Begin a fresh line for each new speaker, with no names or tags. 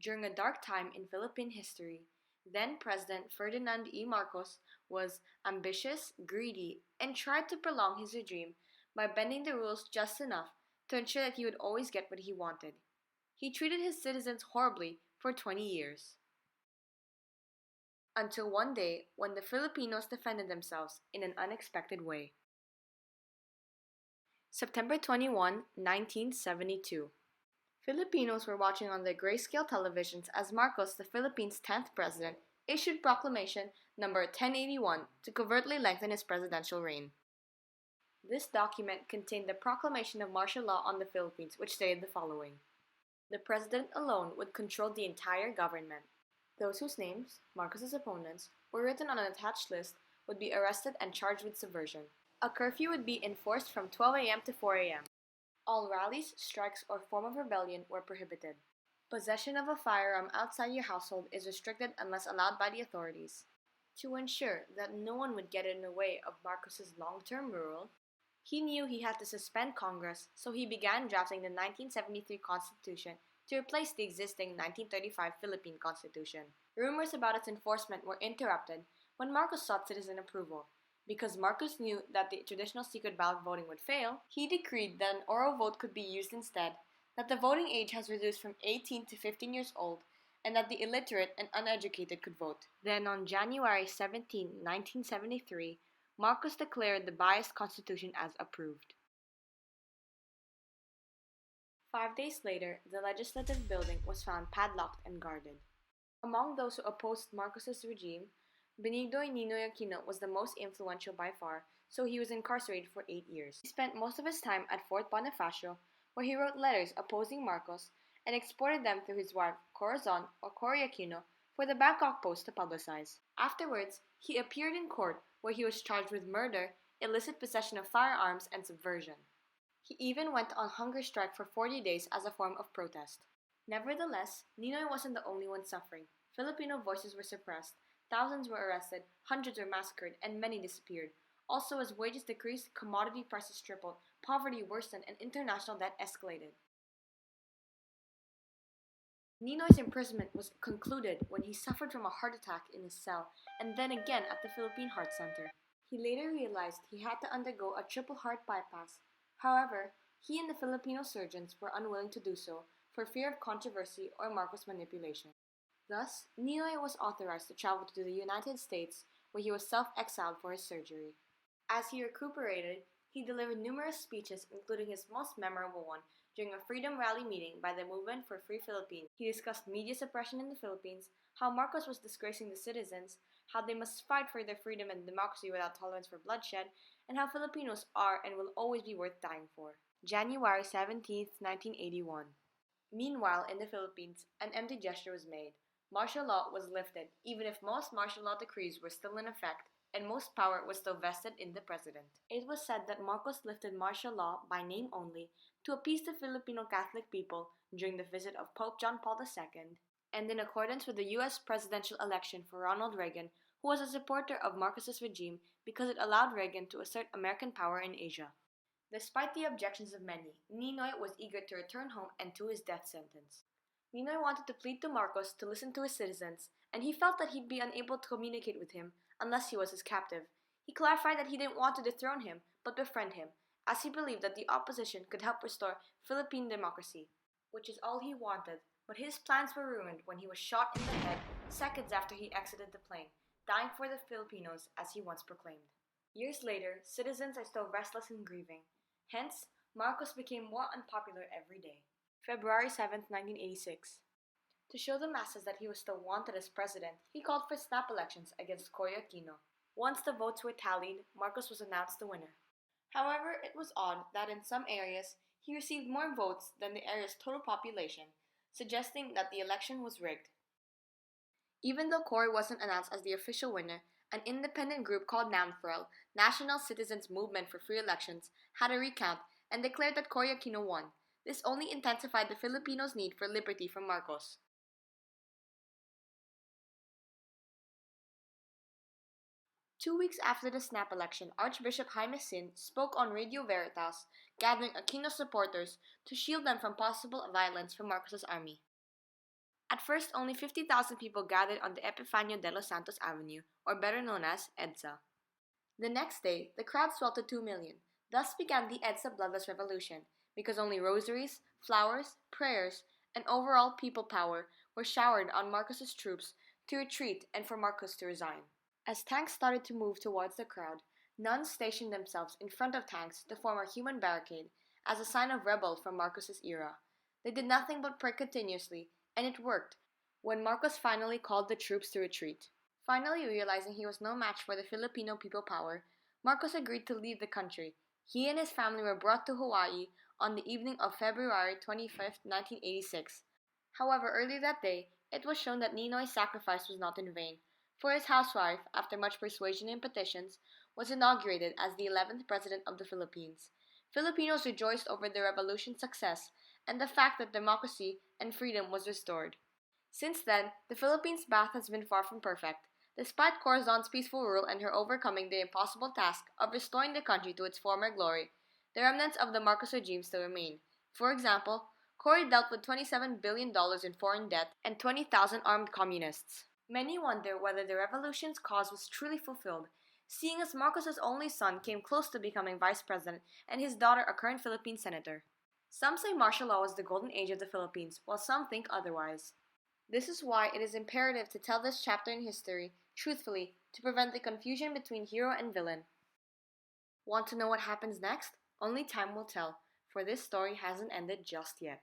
During a dark time in Philippine history, then President Ferdinand E. Marcos was ambitious, greedy, and tried to prolong his regime by bending the rules just enough to ensure that he would always get what he wanted. He treated his citizens horribly for 20 years. Until one day when the Filipinos defended themselves in an unexpected way. September 21, 1972. Filipinos were watching on their grayscale televisions as Marcos, the Philippines' 10th president, issued Proclamation number 1081 to covertly lengthen his presidential reign. This document contained the proclamation of martial law on the Philippines, which stated the following. The president alone would control the entire government. Those whose names, Marcos's opponents, were written on an attached list would be arrested and charged with subversion. A curfew would be enforced from 12 a.m. to 4 a.m. All rallies, strikes, or form of rebellion were prohibited. Possession of a firearm outside your household is restricted unless allowed by the authorities. To ensure that no one would get in the way of Marcos's long-term rule, he knew he had to suspend Congress, so he began drafting the 1973 Constitution to replace the existing 1935 Philippine Constitution. Rumors about its enforcement were interrupted when Marcos sought citizen approval. Because Marcos knew that the traditional secret ballot voting would fail, he decreed that an oral vote could be used instead, that the voting age has reduced from 18 to 15 years old, and that the illiterate and uneducated could vote. Then on January 17, 1973, Marcos declared the biased constitution as approved. 5 days later, the legislative building was found padlocked and guarded. Among those who opposed Marcos's regime, Benignoy Ninoy Aquino was the most influential by far, so he was incarcerated for 8 years. He spent most of his time at Fort Bonifacio, where he wrote letters opposing Marcos and exported them through his wife Corazon or Cory Aquino for the Bangkok Post to publicize. Afterwards, he appeared in court where he was charged with murder, illicit possession of firearms, and subversion. He even went on hunger strike for 40 days as a form of protest. Nevertheless, Ninoy wasn't the only one suffering. Filipino voices were suppressed, thousands were arrested, hundreds were massacred, and many disappeared. Also, as wages decreased, commodity prices tripled, poverty worsened, and international debt escalated. Ninoy's imprisonment was concluded when he suffered from a heart attack in his cell, and then again at the Philippine Heart Center. He later realized he had to undergo a triple heart bypass. However, he and the Filipino surgeons were unwilling to do so for fear of controversy or Marcos manipulation. Thus, Ninoy was authorized to travel to the United States, where he was self-exiled for his surgery. As he recuperated, he delivered numerous speeches, including his most memorable one during a Freedom Rally meeting by the Movement for Free Philippines. He discussed media suppression in the Philippines, how Marcos was disgracing the citizens, how they must fight for their freedom and democracy without tolerance for bloodshed, and how Filipinos are and will always be worth dying for. January 17, 1981. Meanwhile, in the Philippines, an empty gesture was made. Martial law was lifted, even if most martial law decrees were still in effect, and most power was still vested in the president. It was said that Marcos lifted martial law by name only to appease the Filipino Catholic people during the visit of Pope John Paul II, and in accordance with the U.S. presidential election for Ronald Reagan, who was a supporter of Marcos's regime because it allowed Reagan to assert American power in Asia. Despite the objections of many, Ninoy was eager to return home and to his death sentence. Ninoy wanted to plead to Marcos to listen to his citizens, and he felt that he'd be unable to communicate with him unless he was his captive. He clarified that he didn't want to dethrone him, but befriend him, as he believed that the opposition could help restore Philippine democracy, which is all he wanted. But his plans were ruined when he was shot in the head seconds after he exited the plane, dying for the Filipinos as he once proclaimed. Years later, citizens are still restless and grieving. Hence, Marcos became more unpopular every day. February 7, 1986. To show the masses that he was still wanted as president, he called for snap elections against Cory Aquino. Once the votes were tallied, Marcos was announced the winner. However, it was odd that in some areas, he received more votes than the area's total population, suggesting that the election was rigged. Even though Cory wasn't announced as the official winner, an independent group called NAMFREL, National Citizens Movement for Free Elections, had a recount and declared that Cory Aquino won. This only intensified the Filipinos' need for liberty from Marcos. 2 weeks after the snap election, Archbishop Jaime Sin spoke on Radio Veritas, gathering Aquino supporters to shield them from possible violence from Marcos's army. At first, only 50,000 people gathered on the Epifanio de los Santos Avenue, or better known as EDSA. The next day, the crowd swelled to 2 million. Thus began the EDSA Bloodless Revolution, because only rosaries, flowers, prayers, and overall people power were showered on Marcos's troops to retreat and for Marcos to resign. As tanks started to move towards the crowd, nuns stationed themselves in front of tanks to form a human barricade as a sign of revolt from Marcos's era. They did nothing but pray continuously, and it worked when Marcos finally called the troops to retreat. Finally realizing he was no match for the Filipino people power, Marcos agreed to leave the country. He and his family were brought to Hawaii on the evening of February 25, 1986. However, early that day, it was shown that Ninoy's sacrifice was not in vain, for his housewife, after much persuasion and petitions, was inaugurated as the 11th President of the Philippines. Filipinos rejoiced over the revolution's success and the fact that democracy and freedom was restored. Since then, the Philippines' path has been far from perfect. Despite Corazon's peaceful rule and her overcoming the impossible task of restoring the country to its former glory, the remnants of the Marcos regime still remain. For example, Cory dealt with $27 billion in foreign debt and 20,000 armed communists. Many wonder whether the revolution's cause was truly fulfilled, seeing as Marcos's only son came close to becoming vice president and his daughter a current Philippine senator. Some say martial law was the golden age of the Philippines, while some think otherwise. This is why it is imperative to tell this chapter in history truthfully to prevent the confusion between hero and villain. Want to know what happens next? Only time will tell, for this story hasn't ended just yet.